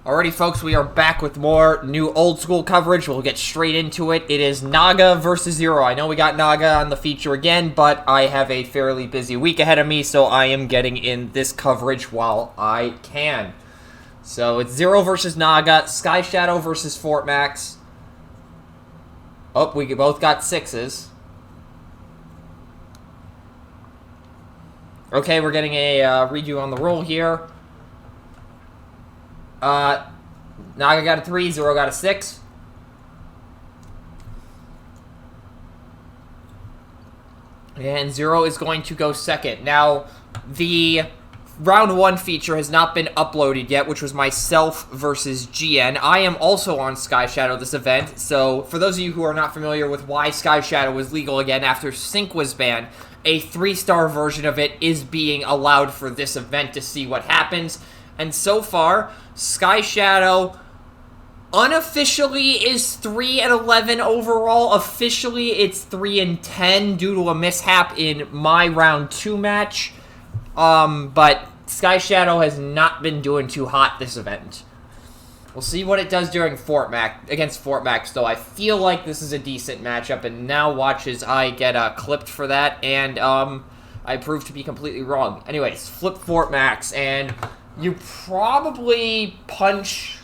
Alrighty, folks, we are back with more new old school coverage. We'll get straight into it. It is Naga versus Zero. I know we got Naga on the feature again, but I have a fairly busy week ahead of me, so I am getting in this coverage while I can. So it's Zero versus Naga, Sky Shadow versus FortMax. Oh, we both got sixes. Okay, we're getting a redo on the roll here. Naga got a 3, Zero got a 6. And Zero is going to go second. Now, the round 1 feature has not been uploaded yet, which was myself versus GN. I am also on Sky Shadow this event, so for those of you who are not familiar with why Sky Shadow was legal again after Sync was banned, a 3-star version of it is being allowed for this event to see what happens. And so far, Sky Shadow unofficially is 3-11 overall. Officially, it's 3-10 due to a mishap in my round 2 match. But Sky Shadow has not been doing too hot this event. We'll see what it does during FortMax against FortMax, though. I feel like this is a decent matchup, and now watch as I get clipped for that, and I prove to be completely wrong. Anyways, flip FortMax, and you probably punch...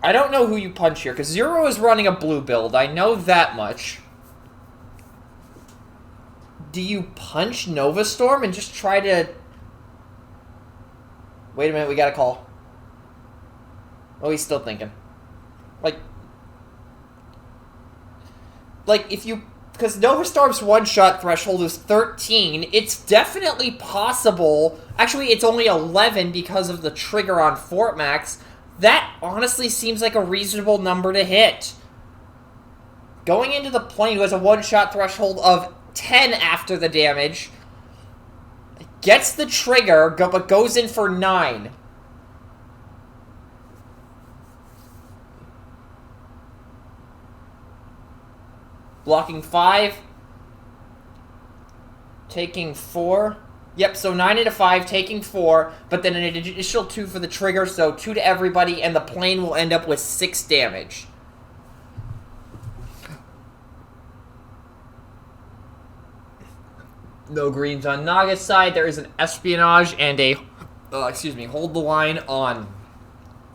I don't know who you punch here, because Zero is running a blue build. I know that much. Do you punch Nova Storm and just try to... Wait a minute, we got a call. Oh, he's still thinking. Like, if you... Because Nova Storm's one-shot threshold is 13, it's definitely possible... Actually, it's only 11 because of the trigger on FortMax. That honestly seems like a reasonable number to hit. Going into the plane, who has a one-shot threshold of 10 after the damage, gets the trigger, but goes in for 9. Blocking 5. Taking 4. Yep, so 9 into 5, taking 4, but then an additional 2 for the trigger, so 2 to everybody, and the plane will end up with 6 damage. No greens on Naga's side. There is an espionage and a, hold the line on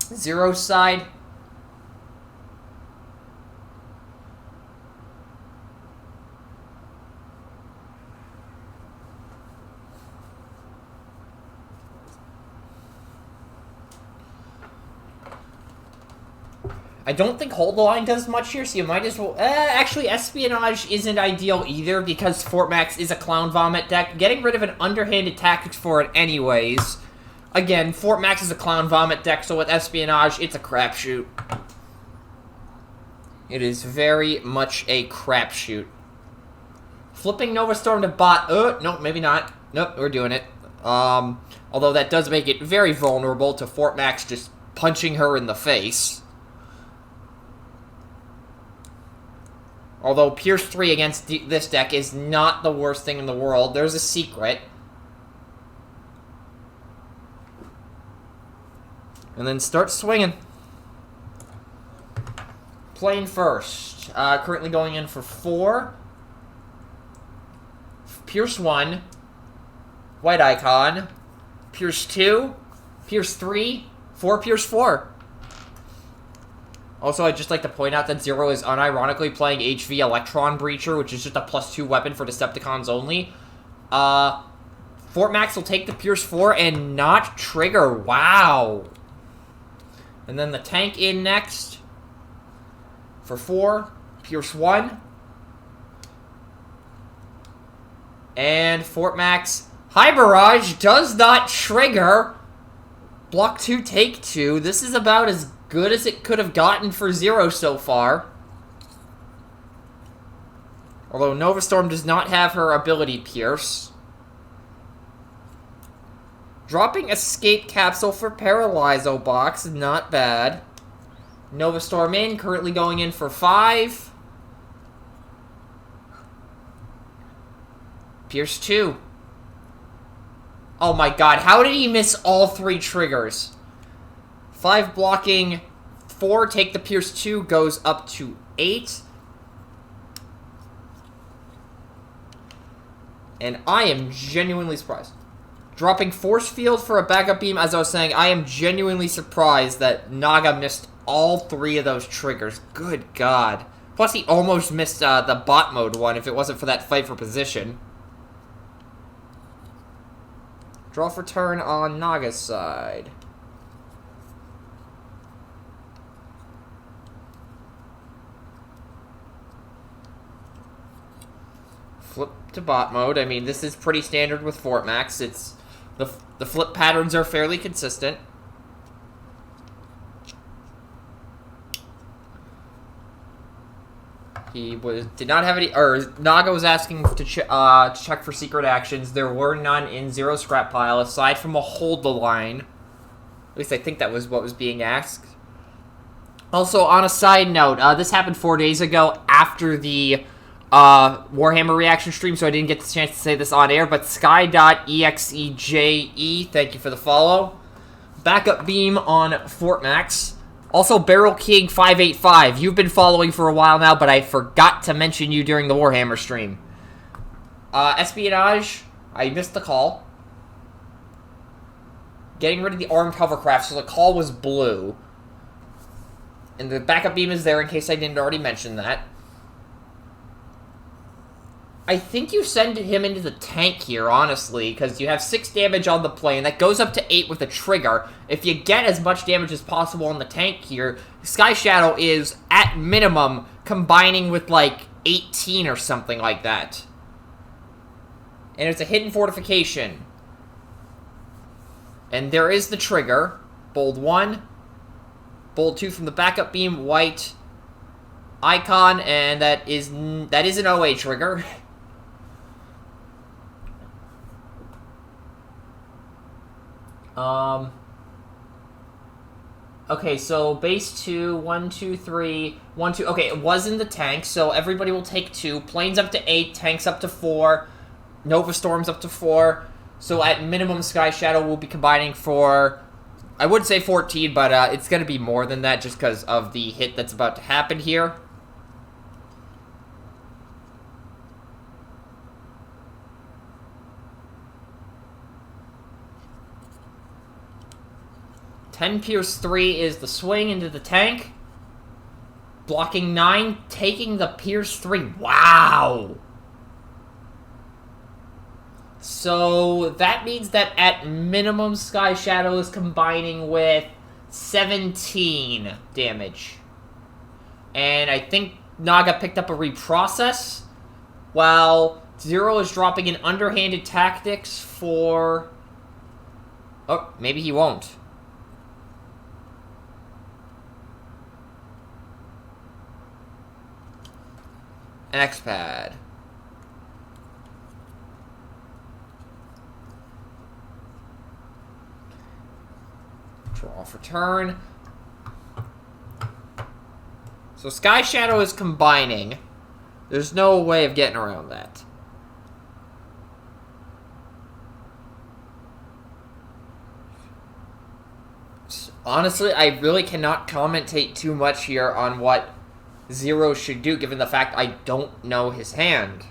Zero's side. I don't think hold the line does much here, so you might as well... actually, espionage isn't ideal either, because FortMax is a Clown Vomit deck. Getting rid of an underhanded tactics for it anyways. Again, FortMax is a Clown Vomit deck, so with espionage, it's a crapshoot. It is very much a crapshoot. Flipping Nova Storm to bot... no, maybe not. Nope, we're doing it. Although that does make it very vulnerable to FortMax just punching her in the face. Although Pierce 3 against this deck is not the worst thing in the world. There's a secret. And then start swinging. Playing first. Currently going in for 4. Pierce 1. White icon. Pierce 2. Pierce 3. 4 Pierce 4. Also, I'd just like to point out that Zero is unironically playing HV Electron Breacher, which is just a +2 weapon for Decepticons only. FortMax will take the Pierce 4 and not trigger. Wow. And then the tank in next. For 4. Pierce 1. And FortMax. High Barrage does not trigger. Block 2, take 2. This is about as good as it could have gotten for Zero so far. Although Nova Storm does not have her ability Pierce. Dropping Escape Capsule for Paralyzo Box, not bad. Nova Storm in, currently going in for 5. Pierce 2. Oh my god, how did he miss all 3 triggers? 5 blocking, 4, take the Pierce 2, goes up to 8. And I am genuinely surprised. Dropping Force Field for a backup beam, as I was saying, I am genuinely surprised that Naga missed all 3 of those triggers. Good god. Plus, he almost missed the bot mode one if it wasn't for that fight for position. Draw for turn on Naga's side. Flip to bot mode. I mean, this is pretty standard with FortMax. It's the flip patterns are fairly consistent. He did not have any, or Naga was asking to check for secret actions. There were none in Zero scrap pile, aside from a hold the line. At least I think that was what was being asked. Also, on a side note, this happened 4 days ago after the Warhammer reaction stream, so I didn't get the chance to say this on air, but Sky.exeje, thank you for the follow. Backup beam on FortMax. Also, Barrel King 585. You've been following for a while now, but I forgot to mention you during the Warhammer stream. Espionage. I missed the call. Getting rid of the armed hovercraft, so the call was blue. And the backup beam is there in case I didn't already mention that. I think you send him into the tank here, honestly, because you have 6 damage on the plane. That goes up to 8 with a trigger. If you get as much damage as possible on the tank here, Sky Shadow is, at minimum, combining with, like, 18 or something like that. And it's a hidden fortification. And there is the trigger. Bold 1. Bold 2 from the backup beam. White icon, and that is an OA trigger. Okay, so base 2, 1, 2, 3, 1, 2. Okay, it was in the tank, so everybody will take 2. Planes up to 8, tanks up to 4, Nova Storms up to 4. So at minimum, Sky Shadow will be combining for, I would say 14, but it's going to be more than that just because of the hit that's about to happen here. Pierce 3 is the swing into the tank. Blocking 9, taking the Pierce 3. Wow! So that means that at minimum, Sky Shadow is combining with 17 damage. And I think Naga picked up a reprocess, while Zero is dropping an underhanded tactics for... Oh, maybe he won't. An X-Pad. Draw for turn. So Sky Shadow is combining. There's no way of getting around that. Honestly, I really cannot commentate too much here on what Zero should do, given the fact I don't know his hand.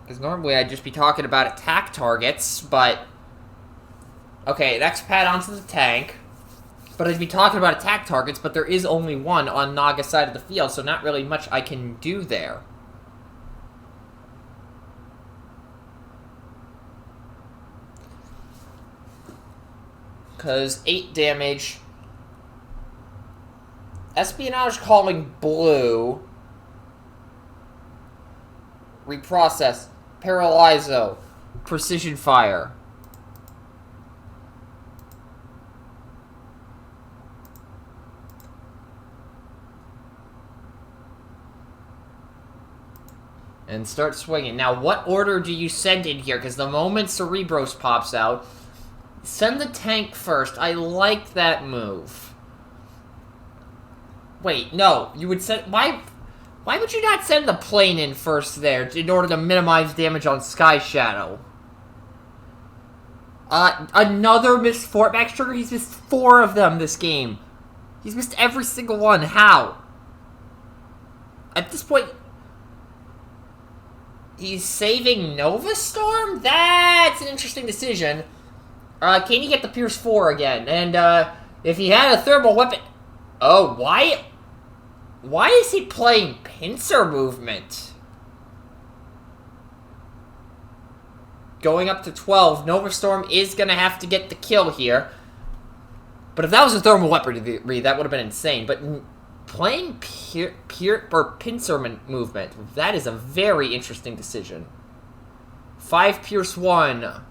Because normally I'd just be talking about attack targets, but... Okay, next pad onto the tank. But I'd be talking about attack targets, but there is only one on Naga's side of the field, so not really much I can do there. Because 8 damage... Espionage calling blue. Reprocess. Paralyzo. Precision fire. And start swinging. Now, what order do you send in here? Because the moment Cerebros pops out, send the tank first. I like that move. Wait, no. You would send... Why would you not send the plane in first there in order to minimize damage on Sky Shadow? Another missed FortMax trigger? He's missed 4 of them this game. He's missed every single one. How? At this point... He's saving Nova Storm? That's an interesting decision. Can he get the Pierce 4 again? And, if he had a thermal weapon... Oh, why... Why is he playing pincer movement? Going up to 12, Nova Storm is going to have to get the kill here. But if that was a thermal weaponry, that would have been insane. But playing pincer movement, that is a very interesting decision. 5 Pierce 1.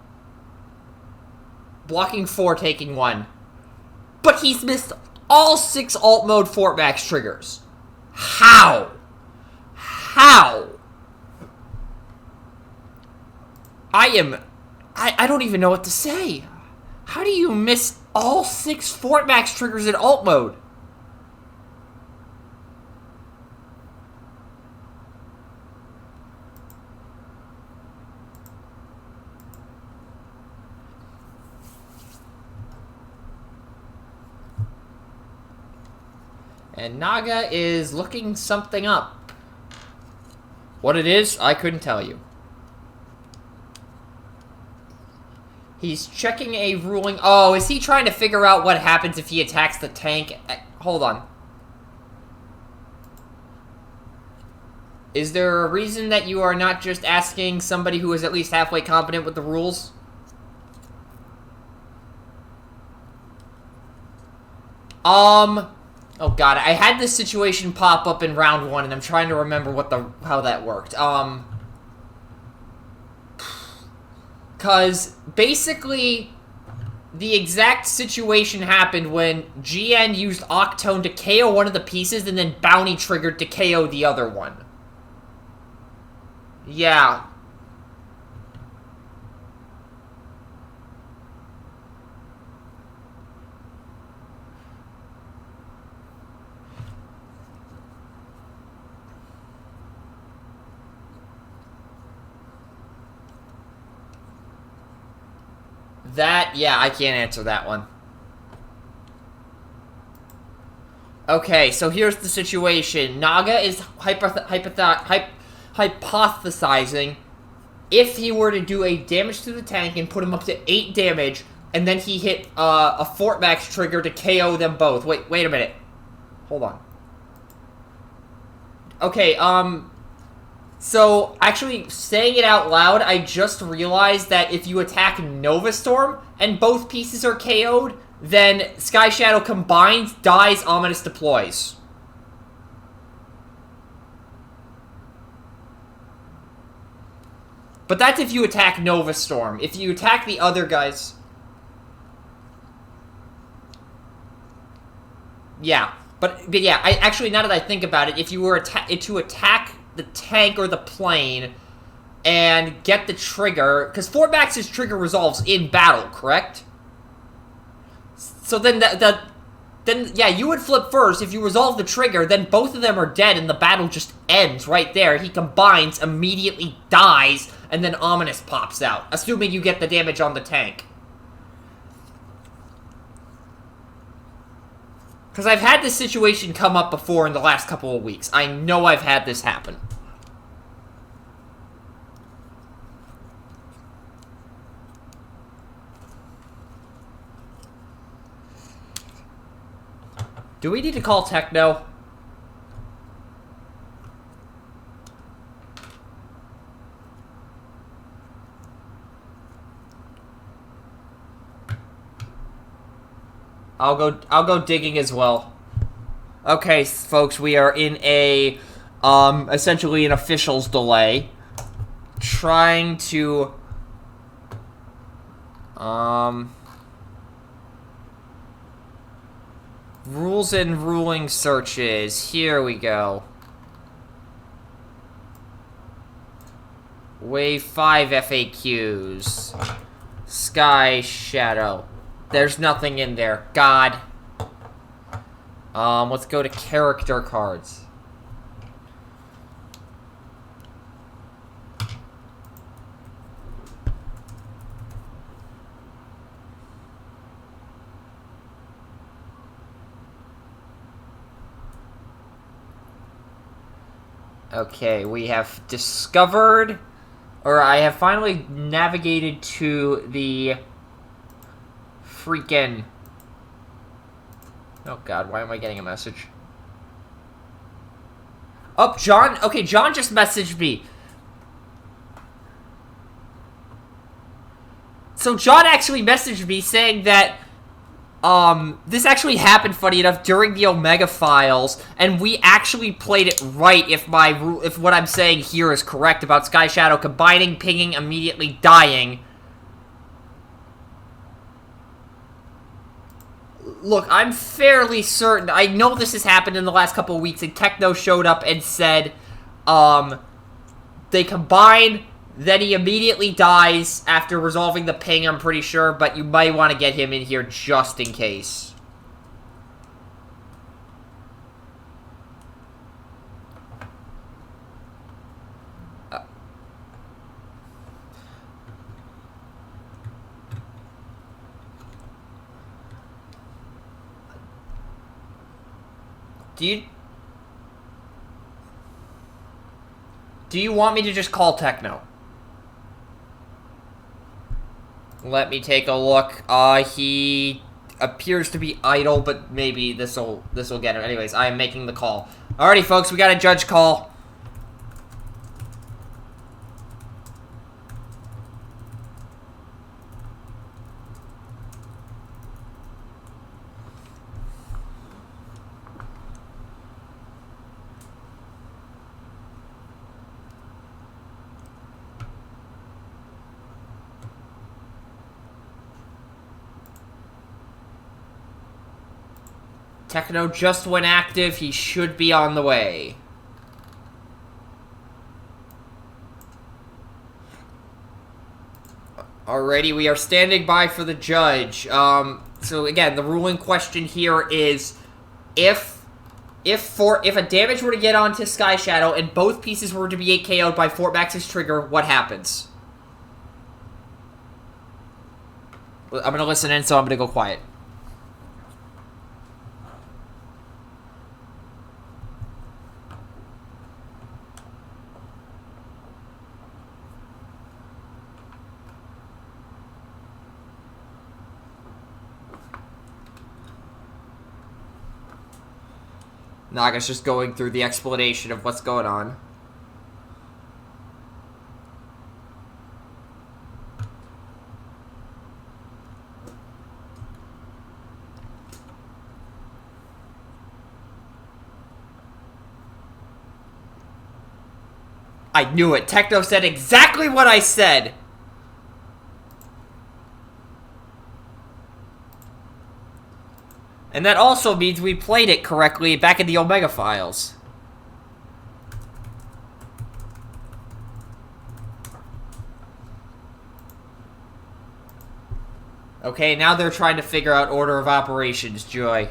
Blocking 4, taking 1. But he's missed all 6 alt mode FortMax triggers. How? How? I don't even know what to say. How do you miss all 6 FortMax triggers in alt mode? And Naga is looking something up. What it is, I couldn't tell you. He's checking a ruling. Oh, is he trying to figure out what happens if he attacks the tank? Hold on. Is there a reason that you are not just asking somebody who is at least halfway competent with the rules? Oh god, I had this situation pop up in round 1, and I'm trying to remember how that worked. Cause basically, the exact situation happened when GN used Octone to KO one of the pieces, and then Bounty triggered to KO the other one. Yeah. Yeah, I can't answer that one. Okay, so here's the situation. Naga is hypothesizing if he were to do a damage to the tank and put him up to 8 damage, and then he hit a FortMax trigger to KO them both. Wait a minute. Hold on. Okay, so, actually, saying it out loud, I just realized that if you attack Nova Storm and both pieces are KO'd, then Sky Shadow combines, dies, Ominous deploys. But that's if you attack Nova Storm. If you attack the other guys... Yeah. But yeah, actually, now that I think about it, if you were to attack the tank or the plane and get the trigger, because FortMax's trigger resolves in battle, correct? So then yeah, you would flip first. If you resolve the trigger, then both of them are dead and the battle just ends right there. He combines, immediately dies, and then Ominous pops out, assuming you get the damage on the tank. Because I've had this situation come up before in the last couple of weeks. I know I've had this happen. Do we need to call Techno? I'll go digging as well. Okay, folks, we are in a essentially an officials delay. Trying to rules and ruling searches. Here we go. Wave 5 FAQs. Sky Shadow. There's nothing in there. God. Let's go to character cards. Okay, we have discovered, or I have finally navigated to the freaking... Oh god, why am I getting a message? Oh, John? Okay, John just messaged me. So John actually messaged me saying that this actually happened, funny enough, during the Omega Files, and we actually played it right if what I'm saying here is correct about Sky Shadow combining, pinging, immediately dying. Look, I'm fairly certain, I know this has happened in the last couple of weeks, and Techno showed up and said, they combine, then he immediately dies after resolving the ping, I'm pretty sure, but you might want to get him in here just in case. Do you want me to just call Techno? Let me take a look. He appears to be idle, but maybe this'll get him. Anyways, I am making the call. Alrighty, folks, we got a judge call. Techno just went active. He should be on the way. Alrighty, we are standing by for the judge. So again, the ruling question here is if a damage were to get onto Sky Shadow and both pieces were to be KO'd by FortMax's trigger, what happens? I'm gonna listen in, so I'm gonna go quiet. Naga's just going through the explanation of what's going on. I knew it. Techno said exactly what I said. And that also means we played it correctly back in the Omega Files. Okay, now they're trying to figure out order of operations, Joy.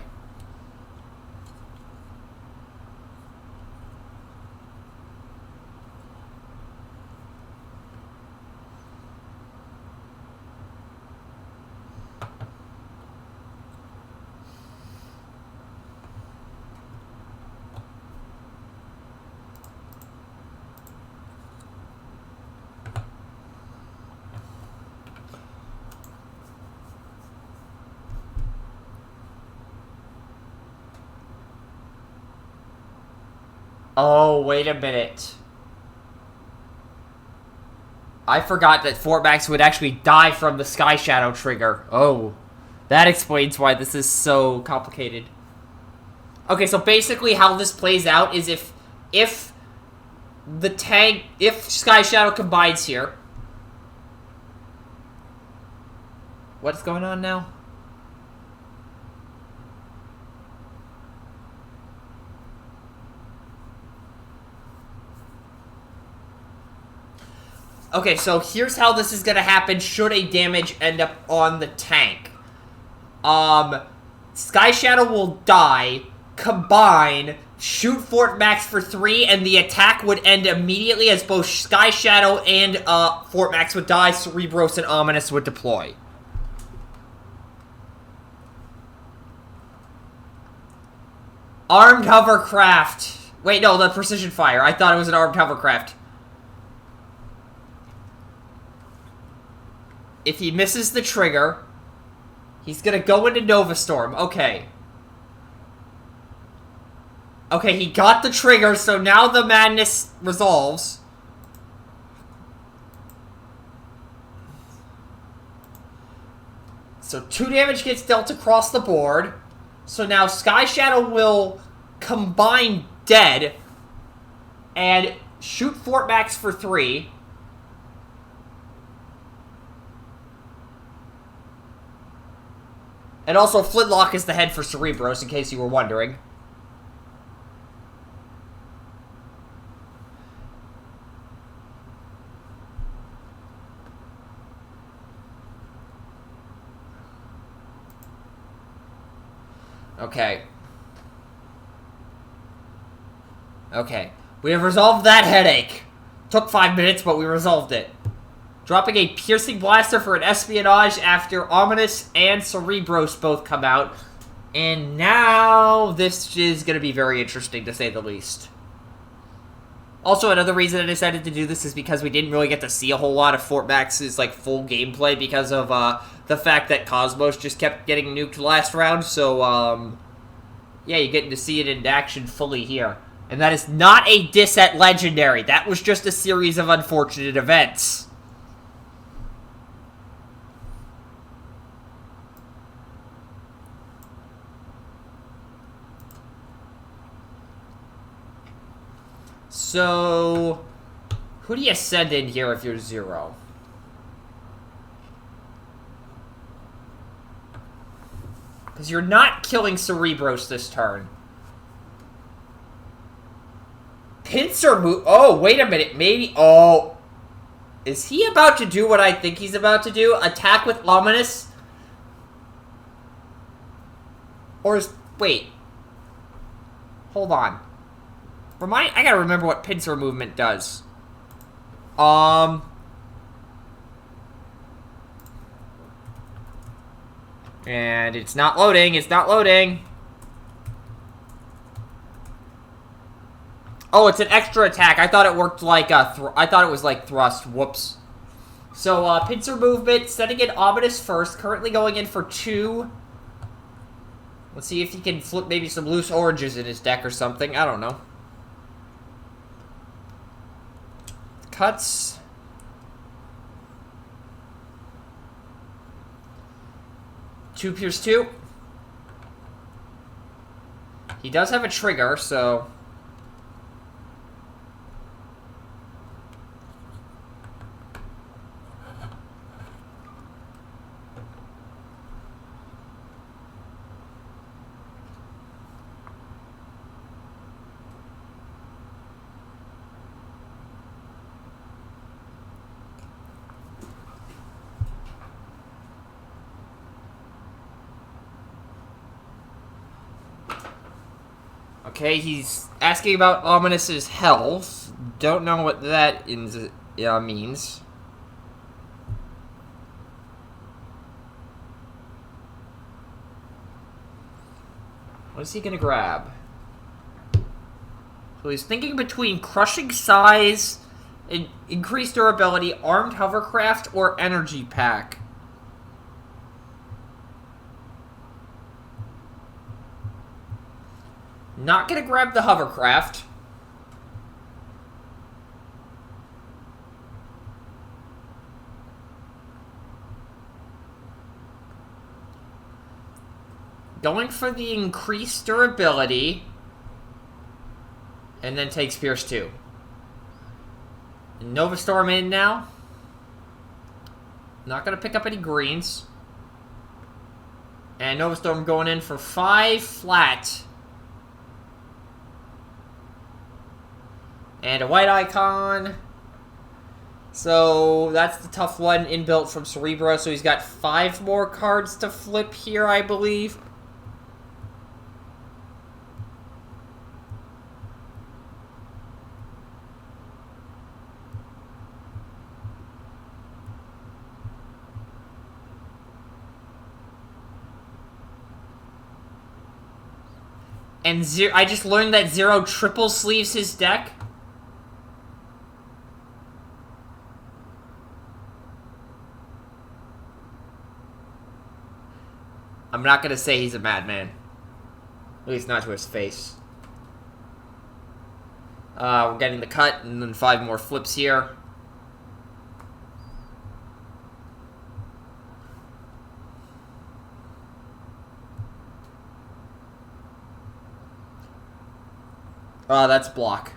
Oh, wait a minute. I forgot that FortMax would actually die from the Sky Shadow trigger. Oh, that explains why this is so complicated. Okay, so basically how this plays out is if Sky Shadow combines here. What's going on now? Okay, so here's how this is gonna happen should a damage end up on the tank. Sky Shadow will die, combine, shoot FortMax for 3, and the attack would end immediately as both Sky Shadow and FortMax would die, Cerebros and Ominous would deploy. Armed hovercraft. Wait, no, the precision fire. I thought it was an armed hovercraft. If he misses the trigger, he's gonna go into Nova Storm. Okay. Okay, he got the trigger, so now the madness resolves. So 2 damage gets dealt across the board. So now Sky Shadow will combine dead and shoot FortMax for 3. And also Flintlock is the head for Cerebros, in case you were wondering. Okay. Okay. We have resolved that headache. Took 5 minutes, but we resolved it. Dropping a Piercing Blaster for an Espionage after Ominous and Cerebros both come out. And now this is going to be very interesting, to say the least. Also, another reason I decided to do this is because we didn't really get to see a whole lot of FortMax's, like, full gameplay because of, the fact that Cosmos just kept getting nuked last round, so, yeah, you're getting to see it in action fully here. And that is not a diss at Legendary. That was just a series of unfortunate events. So, who do you send in here if you're 0? Because you're not killing Cerebros this turn. Pincer move. Oh, wait a minute. Maybe. Oh. Is he about to do what I think he's about to do? Attack with Ominous? Or is. Wait. Hold on. I gotta remember what pincer movement does. And it's not loading. It's not loading. Oh, it's an extra attack. I thought it worked like I thought it was like thrust. Whoops. So, pincer movement, setting in Ominous first. Currently going in for 2. Let's see if he can flip maybe some loose oranges in his deck or something. I don't know. Cuts. Two Pierce 2. He does have a trigger, so... Okay, he's asking about Ominous's health. Don't know what that means. What is he gonna grab? So he's thinking between Crushing Size, Increased Durability, Armed Hovercraft, or Energy Pack. Not gonna grab the hovercraft. Going for the increased durability. And then takes Pierce 2. Nova Storm in now. Not gonna pick up any greens. And Nova Storm going in for 5 flat. And a white icon. So that's the tough one inbuilt from Cerebro. So he's got 5 more cards to flip here, I believe. And I just learned that Zero triple sleeves his deck. I'm not gonna say he's a madman. At least not to his face. We're getting the cut, and then 5 more flips here. That's block.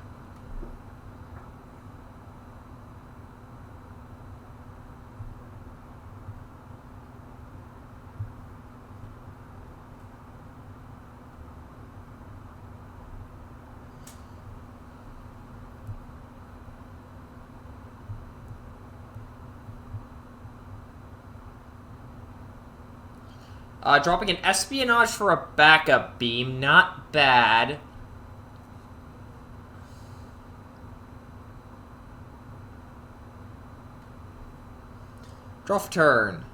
Dropping an espionage for a backup beam. Not bad. Draw for turn.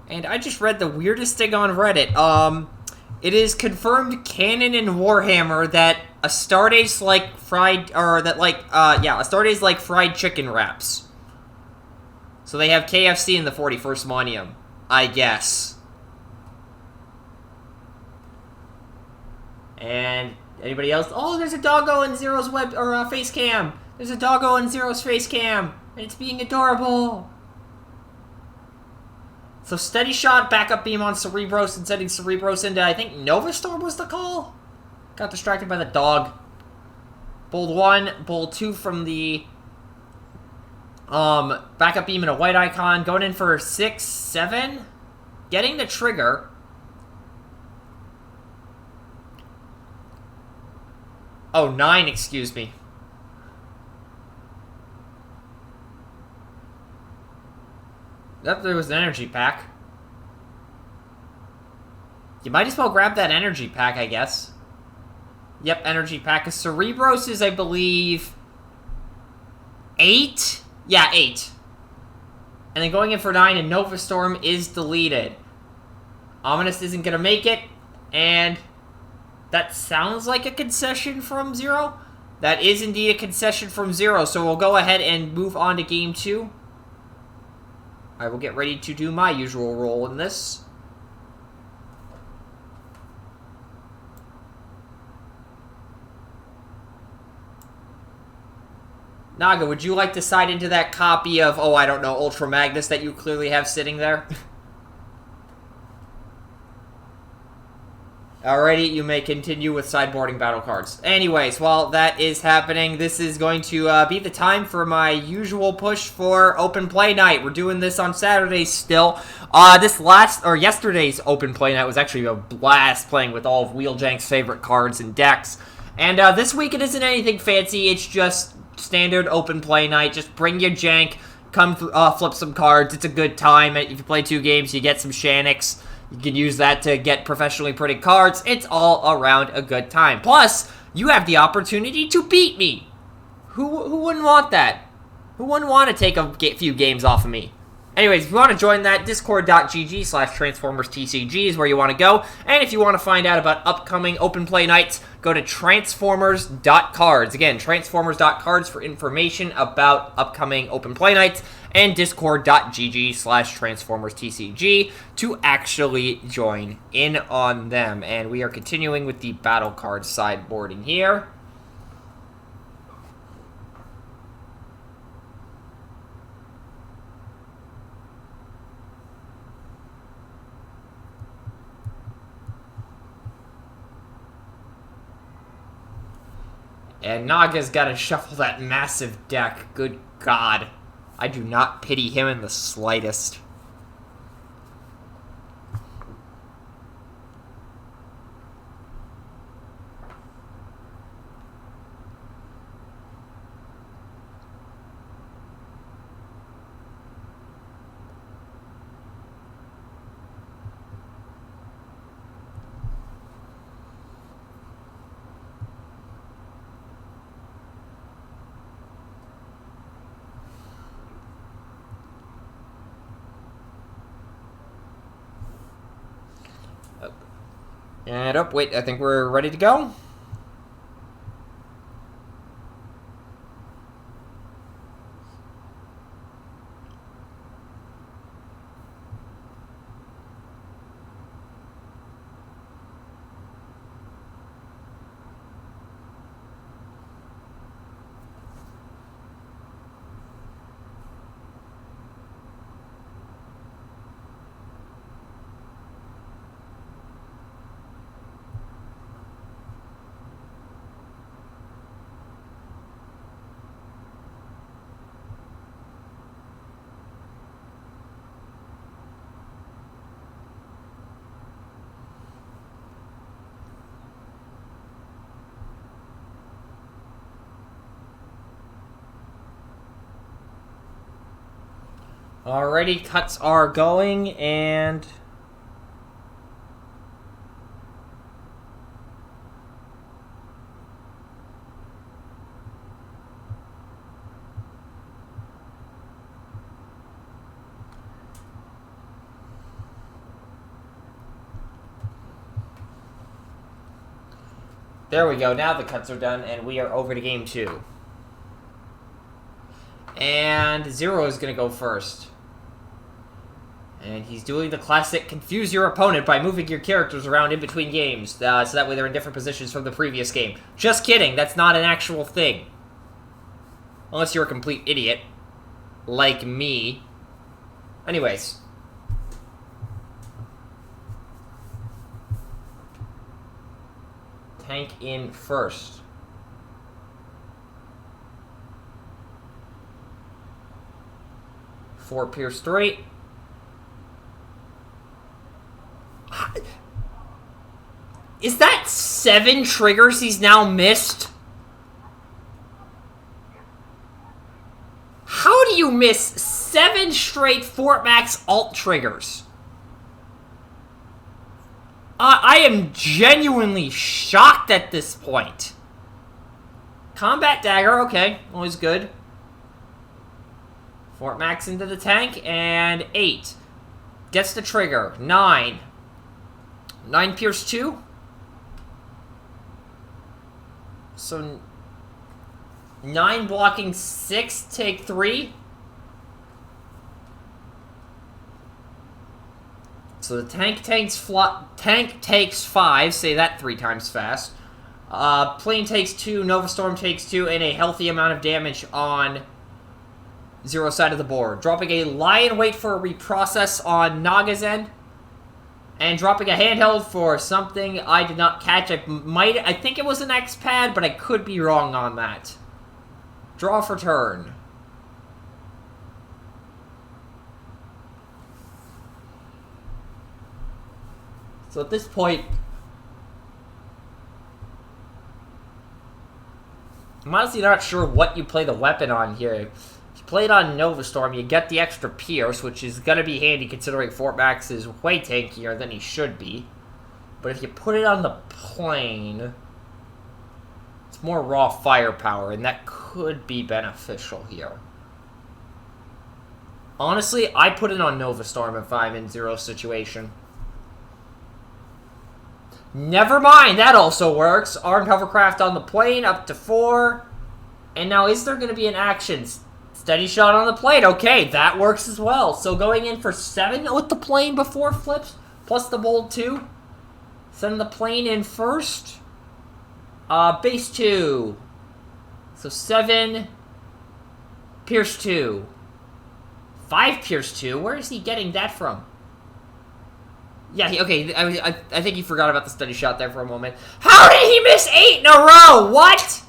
And I just read the weirdest thing on Reddit. It is confirmed canon in Warhammer that Astartes like fried, or that like, Astartes like fried chicken wraps. So they have KFC in the 41st Millennium, I guess. And anybody else? Oh, there's a doggo in Zero's web or face cam. There's a doggo in Zero's face cam, and it's being adorable. So steady shot, backup beam on Cerebros, and sending Cerebros into, I think, Nova Storm was the call? Got distracted by the dog. Bold 1, bold 2 from the backup beam and a white icon. Going in for 6, 7. Getting the trigger. Oh, 9, excuse me. Yep, there was an energy pack. You might as well grab that energy pack, I guess. Yep, energy pack. Cerebros is, I believe, 8? Yeah, 8. And then going in for 9, and Nova Storm is deleted. Ominous isn't going to make it, and that sounds like a concession from Zero. That is indeed a concession from Zero, so we'll go ahead and move on to Game 2. I will get ready to do my usual role in this. Naga, would you like to side into that copy of, oh, I don't know, Ultra Magnus that you clearly have sitting there? Alrighty, you may continue with sideboarding battle cards. Anyways, while that is happening, this is going to be the time for my usual push for open play night. We're doing this on Saturday still. Yesterday's open play night was actually a blast playing with all of Wheeljank's favorite cards and decks. And this week it isn't anything fancy, it's just standard open play night. Just bring your jank, come flip some cards, it's a good time. If you play 2 games, you get some Shannix. You can use that to get professionally printed cards. It's all around a good time. Plus, you have the opportunity to beat me. Who wouldn't want that? Who wouldn't want to take a few games off of me? Anyways, if you want to join that, discord.gg/TransformersTCG is where you want to go. And if you want to find out about upcoming open play nights, go to transformers.cards. Again, transformers.cards for information about upcoming open play nights. And discord.gg/TransformersTCG to actually join in on them. And we are continuing with the battle card sideboarding here. And Naga's got to shuffle that massive deck. Good God. I do not pity him in the slightest. And oh, wait, I think we're ready to go. Alrighty, cuts are going, and... There we go, now the cuts are done, and we are over to game 2. And Zero is going to go first. And he's doing the classic confuse your opponent by moving your characters around in between games, so that way they're in different positions from the previous game. Just kidding, that's not an actual thing. Unless you're a complete idiot. Like me. Anyways. Tank in first. Four Pierce straight. Is that 7 triggers he's now missed? How do you miss 7 straight FortMax alt triggers? I am genuinely shocked at this point. Combat Dagger, okay, always good. FortMax into the tank, and 8. Gets the trigger, 9. 9 Pierce 2. So, 9 blocking 6, take 3. So the tank takes 5, say that 3 times fast. Plane takes 2, Nova Storm takes 2, and a healthy amount of damage on Zero's side of the board. Dropping a Lion Weight for a reprocess on Naga's end. And dropping a handheld for something I did not catch. I think it was an X-Pad, but I could be wrong on that. Draw for turn. So at this point, I'm honestly not sure what you play the weapon on here. If you play it on Nova Storm, you get the extra Pierce, which is going to be handy considering FortMax is way tankier than he should be. But if you put it on the plane, it's more raw firepower, and that could be beneficial here. Honestly, I put it on Nova Storm if I'm in Zero's situation. Never mind, that also works. Armed hovercraft on the plane, up to 4. And now, is there going to be an action? Steady shot on the plane. Okay, that works as well. So going in for 7 with the plane before flips, plus the bold 2. Send the plane in first. Base 2. So 7. Pierce 2. 5 Pierce 2. Where is he getting that from? Yeah, okay, I think he forgot about the steady shot there for a moment. How did he miss 8 in a row? What?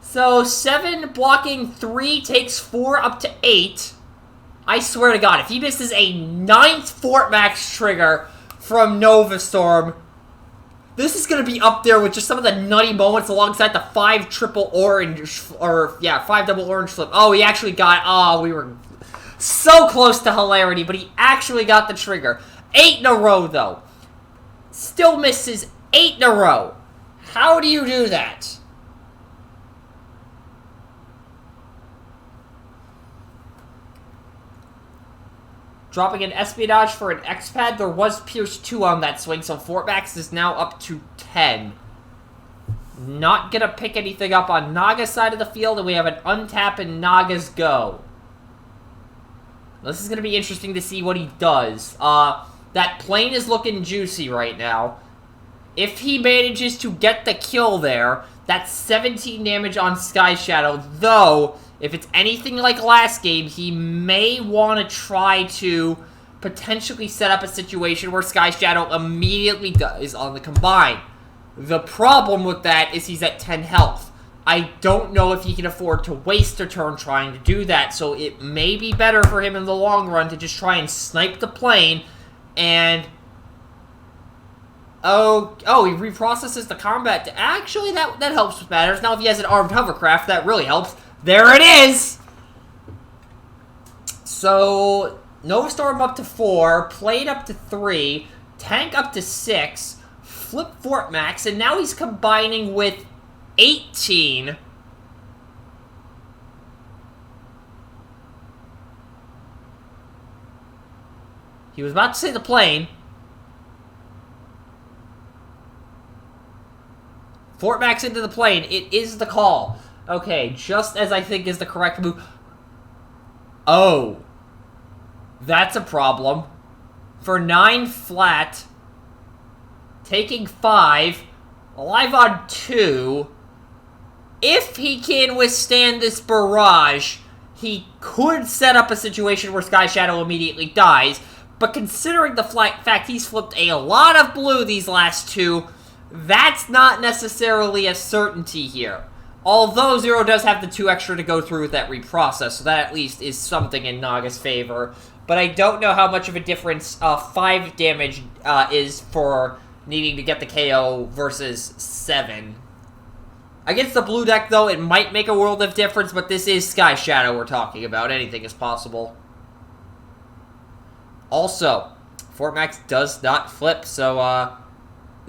So, 7 blocking 3 takes 4 up to 8. I swear to God, if he misses a 9th FortMax trigger from Nova Storm, this is going to be up there with just some of the nutty moments alongside the 5 triple orange, or, yeah, 5 double orange flip. Oh, he actually got, we were so close to hilarity, but he actually got the trigger. 8 in a row, though. Still misses 8 in a row. How do you do that? dropping an Espionage for an X-Pad. There was Pierce 2 on that swing, so FortMax is now up to 10. Not gonna pick anything up on Naga's side of the field, and we have an untap and Naga's go. This is gonna be interesting to see what he does. That plane is looking juicy right now. If he manages to get the kill there, that's 17 damage on Sky Shadow, though, if it's anything like last game, he may want to try to potentially set up a situation where Sky Shadow immediately dies on the combine. The problem with that is he's at 10 health. I don't know if he can afford to waste a turn trying to do that, so it may be better for him in the long run to just try and snipe the plane, and... Oh, he reprocesses the combat. Actually, that helps with matters. Now, if he has an armed hovercraft, that really helps. There it is! So, Nova Storm up to 4, plane up to 3, tank up to 6, flip FortMax, and now he's combining with 18. He was about to say the plane. FortMax into the plane. It is the call. Okay, just as I think is the correct move. Oh. That's a problem. For 9 flat. Taking 5. Alive on 2. If he can withstand this barrage, he could set up a situation where Sky Shadow immediately dies. But considering the fact he's flipped a lot of blue these last 2, that's not necessarily a certainty here. Although Zero does have the 2 extra to go through with that reprocess, so that at least is something in Naga's favor. But I don't know how much of a difference 5 damage is for needing to get the KO versus 7. Against the blue deck, though, it might make a world of difference, but this is Sky Shadow we're talking about. Anything is possible. Also, FortMax does not flip, so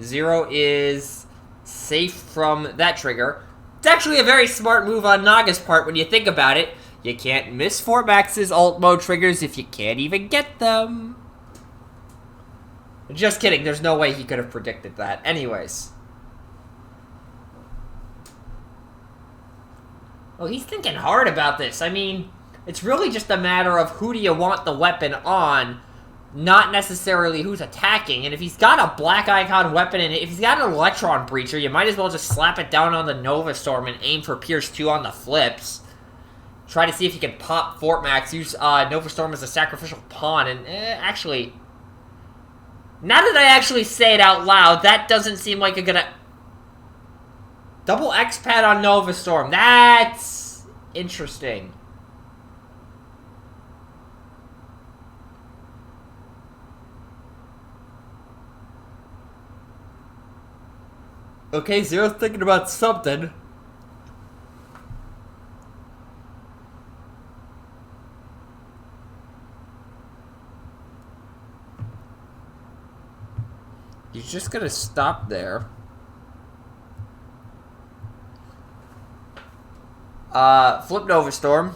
Zero is safe from that trigger. It's actually a very smart move on Naga's part when you think about it. You can't miss FortMax's alt mode triggers if you can't even get them. Just kidding, there's no way he could have predicted that. Anyways. Well, he's thinking hard about this. I mean, it's really just a matter of who do you want the weapon on, not necessarily who's attacking. And if he's got a black icon weapon, and if he's got an Electron Breacher, you might as well just slap it down on the Nova Storm and aim for Pierce 2 on the flips. Try to see if you can pop FortMax, use Nova Storm as a sacrificial pawn, and actually... Now that I actually say it out loud, that doesn't seem like a good... Double X-Pad on Nova Storm. That's interesting. Okay, Zero's thinking about something. He's just gonna stop there. Flip Nova Storm.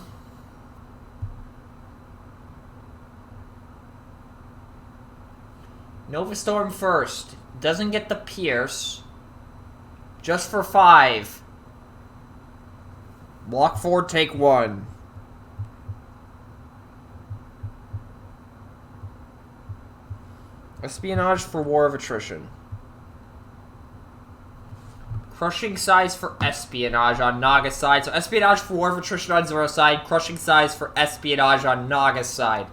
Nova Storm first. Doesn't get the Pierce. Just for 5. Block 4, take 1. Espionage for War of Attrition. Crushing Size for Espionage on Naga's side. So Espionage for War of Attrition on Zero's side. Crushing Size for Espionage on Naga's side.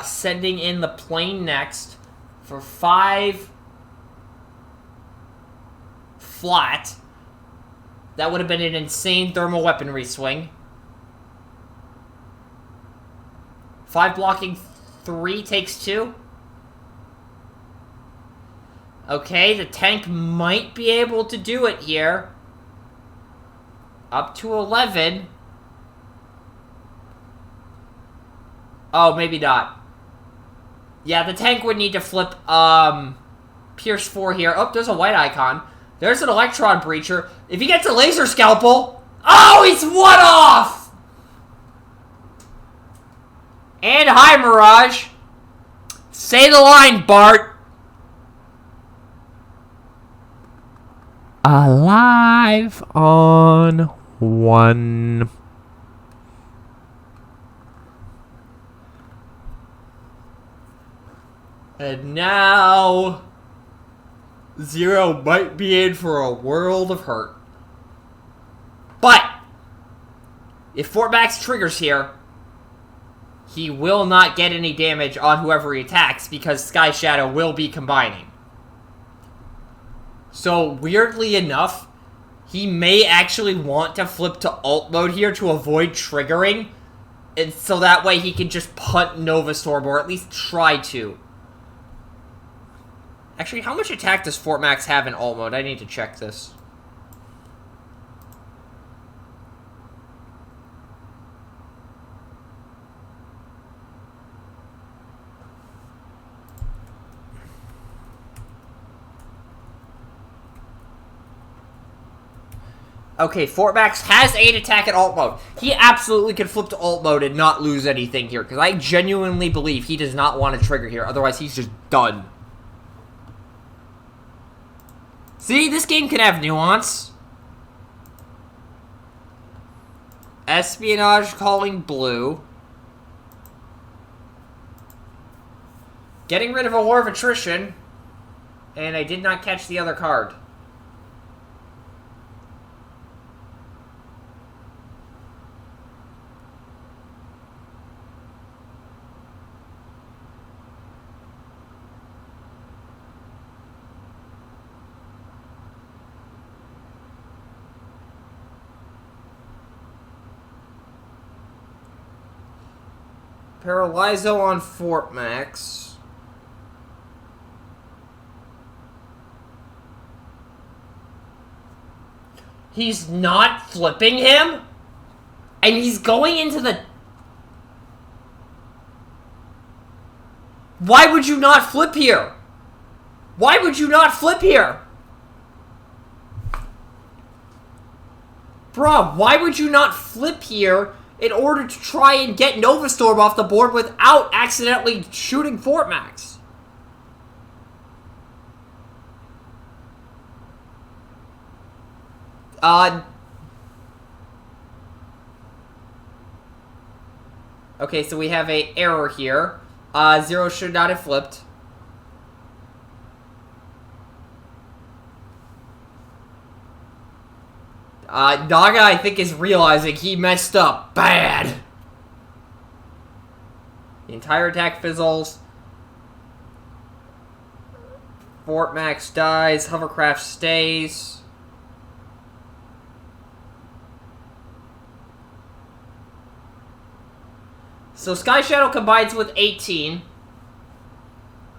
Sending in the plane next for 5 flat. That would have been an insane thermal weaponry swing. 5 blocking, 3 takes 2. Okay, the tank might be able to do it here. Up to 11. Oh, maybe not. Yeah, the tank would need to flip, Pierce 4 here. Oh, there's a white icon. There's an Electron Breacher. If he gets a Laser Scalpel... Oh, he's 1 off! And hi, Mirage. Say the line, Bart. Alive on one. And now, Zero might be in for a world of hurt. But, if FortMax triggers here, he will not get any damage on whoever he attacks because Sky Shadow will be combining. So, weirdly enough, he may actually want to flip to alt mode here to avoid triggering. And so that way he can just punt Nova Storm, or at least try to. Actually, how much attack does FortMax have in alt mode? I need to check this. Okay, FortMax has 8 attack in alt mode. He absolutely could flip to alt mode and not lose anything here, because I genuinely believe he does not want to trigger here. Otherwise, he's just done. See, this game can have nuance. Espionage calling blue. Getting rid of a War of Attrition. And I did not catch the other card. Paralyzo on FortMax. He's not flipping him? And he's going into the... Why would you not flip here? Why would you not flip here? Bruh, why would you not flip here in order to try and get Nova Storm off the board without accidentally shooting FortMax? Okay, so we have a error here. Zero should not have flipped. Naga, I think, is realizing he messed up bad. The entire attack fizzles. FortMax dies. Hovercraft stays. So Sky Shadow combines with 18.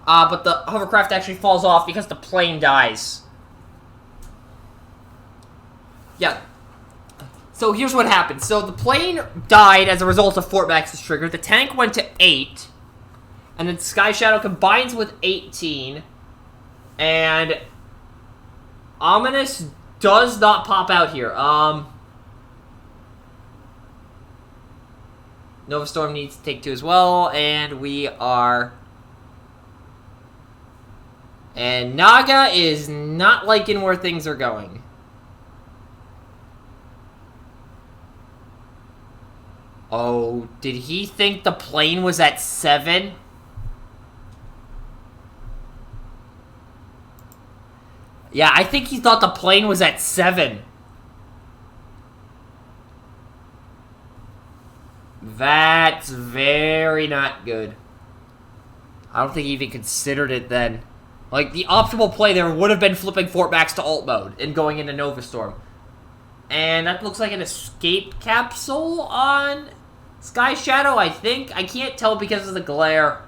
But the hovercraft actually falls off because the plane dies. Yeah. So here's what happened. So the plane died as a result of FortMax's trigger. The tank went to 8. And then Sky Shadow combines with 18. And Ominous does not pop out here. Nova Storm needs to take 2 as well. And we are... And Naga is not liking where things are going. Oh, did he think the plane was at 7? Yeah, I think he thought the plane was at 7. That's very not good. I don't think he even considered it then. Like, the optimal play there would have been flipping FortMax to alt mode and going into Nova Storm. And that looks like an escape capsule on Sky Shadow, I think. I can't tell because of the glare.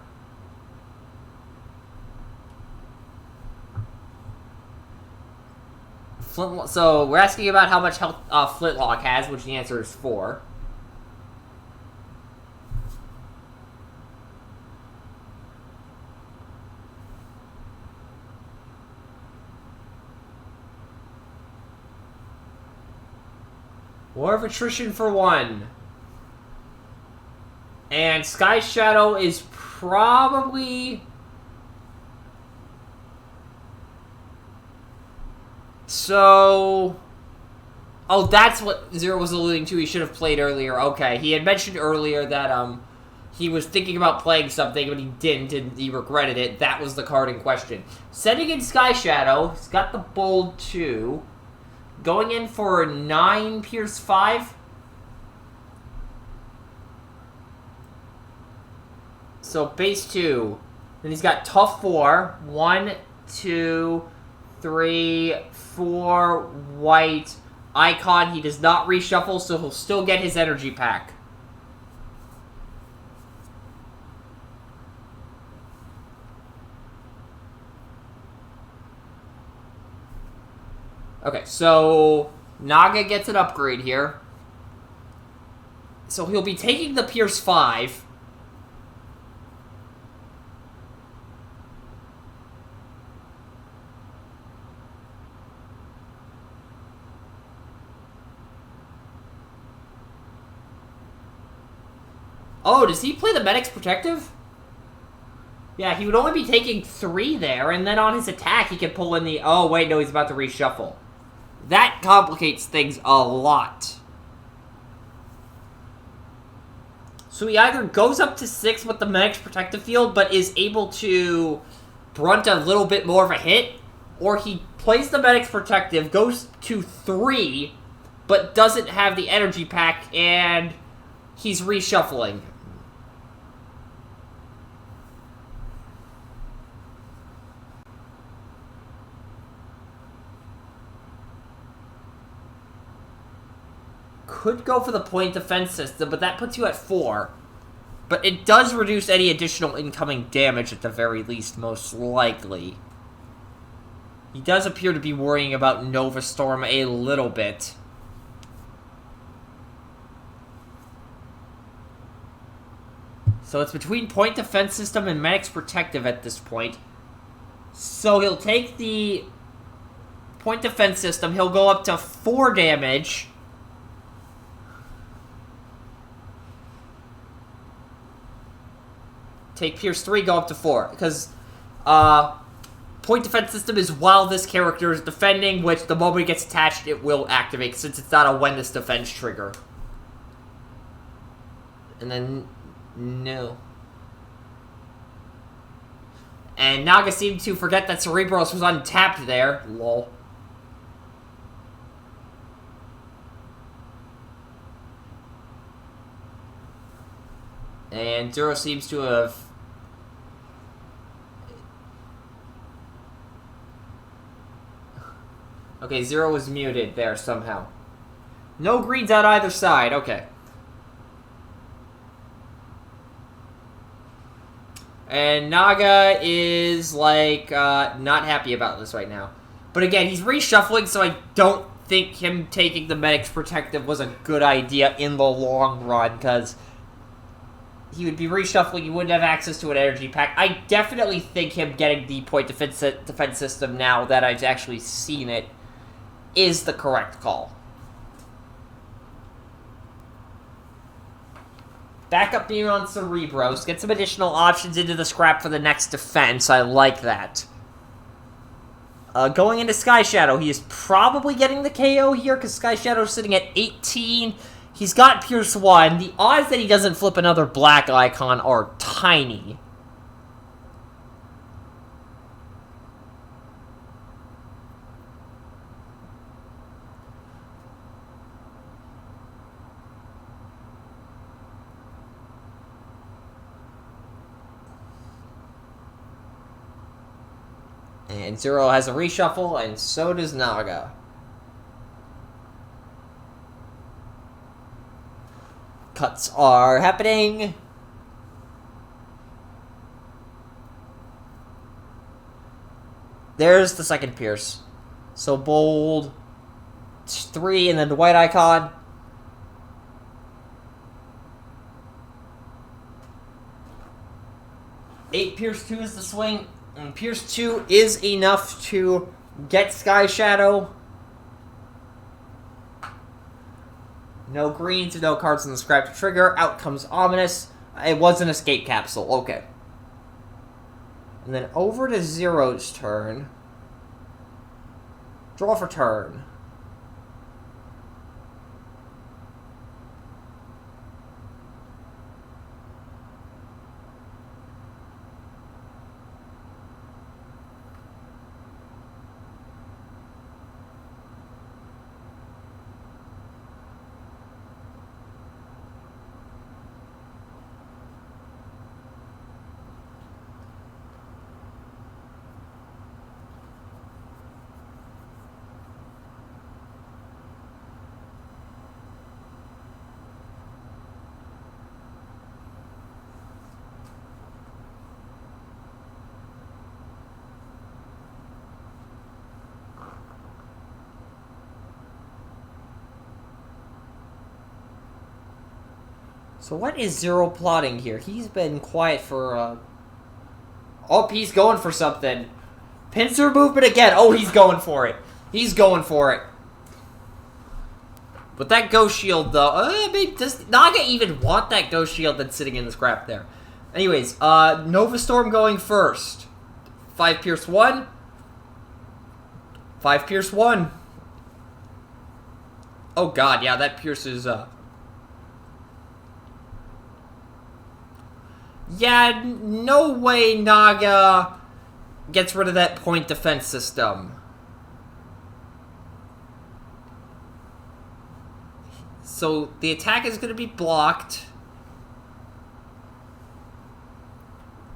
So, we're asking about how much health Flintlock has, which the answer is 4. War of Attrition for 1. And Sky Shadow is probably... So... Oh, that's what Zero was alluding to. He should have played earlier. Okay, he had mentioned earlier that he was thinking about playing something, but he didn't, and he regretted it. That was the card in question. Setting in Sky Shadow, he's got the Bold 2. Going in for 9 Pierce 5. So base 2. Then he's got Tough 4. 1, 2, 3, 4, white... Icon, he does not reshuffle, so he'll still get his energy pack. Okay, so Naga gets an upgrade here. So he'll be taking the Pierce 5. Oh, does he play the Medic's Protective? Yeah, he would only be taking 3 there, and then on his attack, he can pull in the... Oh, wait, no, he's about to reshuffle. That complicates things a lot. So he either goes up to 6 with the Medic's Protective Field, but is able to brunt a little bit more of a hit, or he plays the Medic's Protective, goes to 3, but doesn't have the energy pack, and he's reshuffling. Could go for the point defense system, but that puts you at 4. But it does reduce any additional incoming damage at the very least, most likely. He does appear to be worrying about Nova Storm a little bit. So it's between point defense system and Medic's Protective at this point. So he'll take the point defense system, he'll go up to 4 damage. Take Pierce 3, go up to 4. Because, point defense system is while this character is defending, which the moment it gets attached, it will activate, since it's not a when this defense trigger. And then, no. And Naga seemed to forget that Cerebros was untapped there. Lol. And Zero seems to have... Okay, Zero was muted there somehow. No greens on either side, okay. And Naga is, like, not happy about this right now. But again, he's reshuffling, so I don't think him taking the Medic's Protective was a good idea in the long run, because he would be reshuffling, he wouldn't have access to an energy pack. I definitely think him getting the point defense system now that I've actually seen it is the correct call. Backup being on Cerebros. Get some additional options into the scrap for the next defense. I like that. Going into Sky Shadow, he is probably getting the KO here because Sky Shadow's sitting at 18. He's got Pierce 1. The odds that he doesn't flip another black icon are tiny. And Zero has a reshuffle, and so does Naga. Cuts are happening. There's the second Pierce. So bold 3 and then the white icon. Eight Pierce 2 is the swing. And Pierce 2 is enough to get Sky Shadow. No greens, no cards in the scrap to trigger. Out comes Ominous. It was an escape capsule. Okay. And then over to Zero's turn. Draw for turn. So what is Zero plotting here? He's been quiet for, Oh, he's going for something. Pincer movement again. Oh, he's going for it. He's going for it. But that Ghost Shield, though... I mean, does Naga even want that Ghost Shield that's sitting in the scrap there? Anyways, Nova Storm going first. 5 Pierce 1. 5 Pierce 1. Oh, God, yeah, that pierces, Yeah, no way Naga gets rid of that point defense system. So the attack is going to be blocked.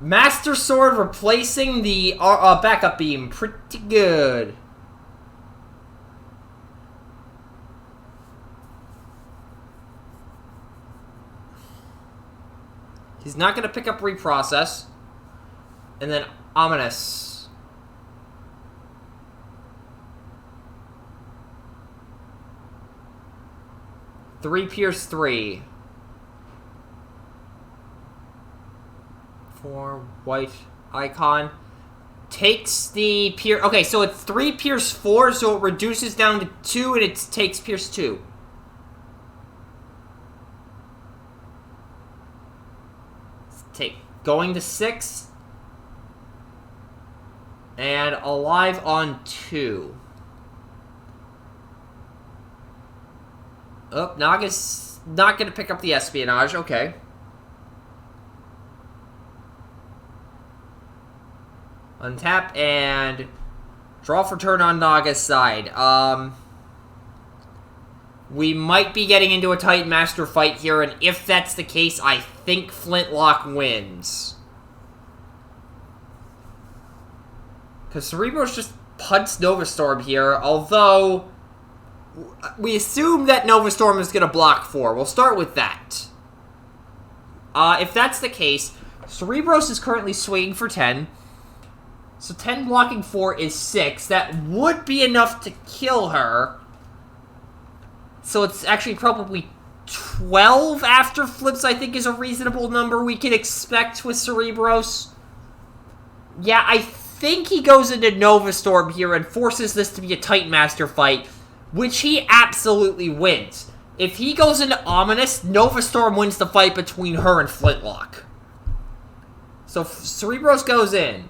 Master Sword replacing the backup beam. Pretty good. He's not going to pick up Reprocess. And then Ominous. Three Pierce 3. 4 white icon. Takes the Pierce... Okay, so it's 3 Pierce 4, so it reduces down to 2, and it takes Pierce 2. Going to 6. And alive on 2. Oh, Naga's not going to pick up the espionage. Okay. Untap and draw for turn on Naga's side. We might be getting into a Titan Master fight here, and if that's the case, I think Flintlock wins. Because Cerebros just punts Nova Storm here, although we assume that Nova Storm is going to block 4. We'll start with that. If that's the case, Cerebros is currently swinging for 10. So 10 blocking 4 is 6. That would be enough to kill her. So it's actually probably 12 after flips, I think, is a reasonable number we can expect with Cerebros. Yeah, I think he goes into Nova Storm here and forces this to be a Titan Master fight, which he absolutely wins. If he goes into Ominous, Nova Storm wins the fight between her and Flintlock. So Cerebros goes in.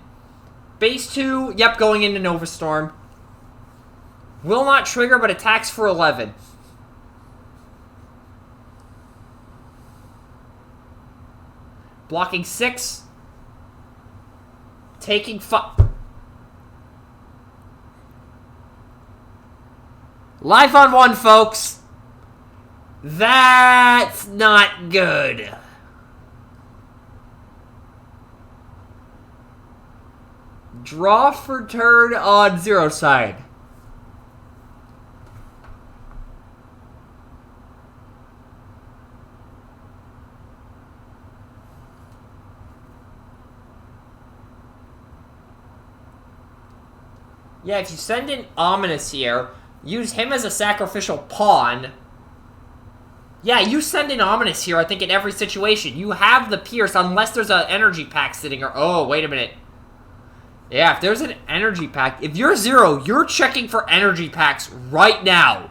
Base 2, yep, going into Nova Storm. Will not trigger, but attacks for 11. Blocking 6. Taking 5. Live on 1, folks. That's not good. Draw for turn on 0 side. Yeah, if you send in Ominous here, use him as a sacrificial pawn. Yeah, you send in Ominous here, I think, in every situation. You have the Pierce, unless there's an energy pack sitting or... Oh, wait a minute. Yeah, if there's an energy pack... If you're 0, you're checking for energy packs right now.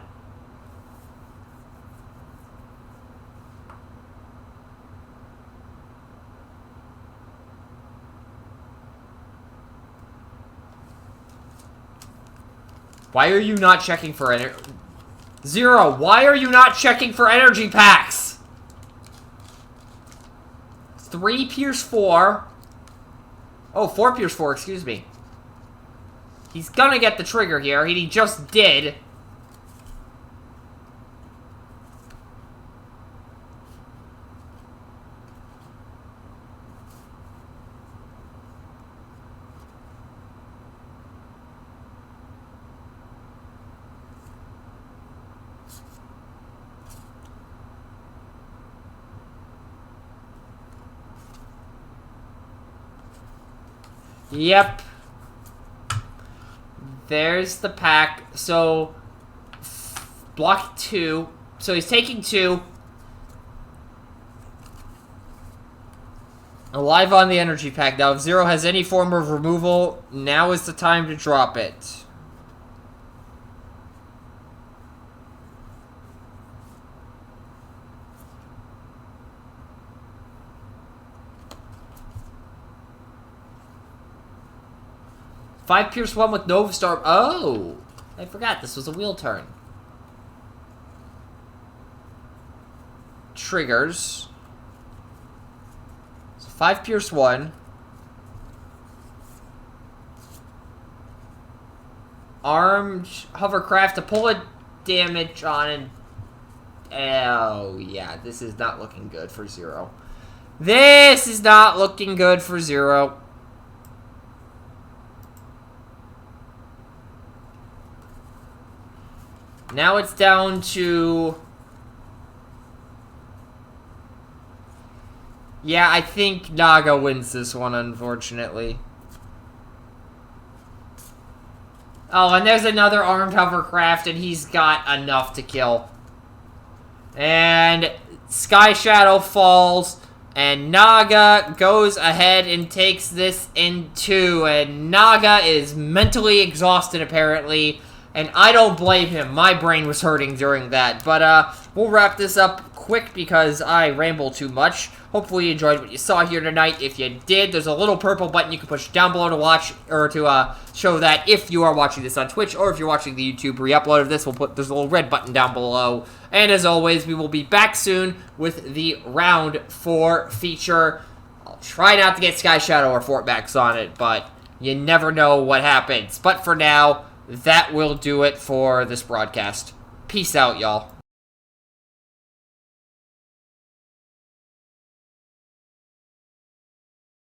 Why are you not checking for Zero, why are you not checking for energy packs? 3 Pierce 4. Oh, 4 Pierce 4, excuse me. He's gonna get the trigger here. He just did. Yep. There's the pack. So, block 2. So he's taking 2. Alive on the energy pack. Now, if Zero has any form of removal, now is the time to drop it. Five Pierce 1 with Nova Star. Oh! I forgot this was a wheel turn. Triggers. So 5 Pierce 1. Armed hovercraft to pull a damage on and... Oh, yeah. This is not looking good for Zero. This is not looking good for Zero. Now it's down to... Yeah, I think Naga wins this one, unfortunately. Oh, and there's another armed hovercraft, and he's got enough to kill. And Sky Shadow falls, and Naga goes ahead and takes this in 2. And Naga is mentally exhausted, apparently. And I don't blame him. My brain was hurting during that. But we'll wrap this up quick because I ramble too much. Hopefully you enjoyed what you saw here tonight. If you did, there's a little purple button you can push down below to watch, or to show that if you are watching this on Twitch, or if you're watching the YouTube re-upload of this, there's a little red button down below. And as always, we will be back soon with the Round 4 feature. I'll try not to get Sky Shadow or FortMax on it, but you never know what happens. But for now, that will do it for this broadcast. Peace out, y'all.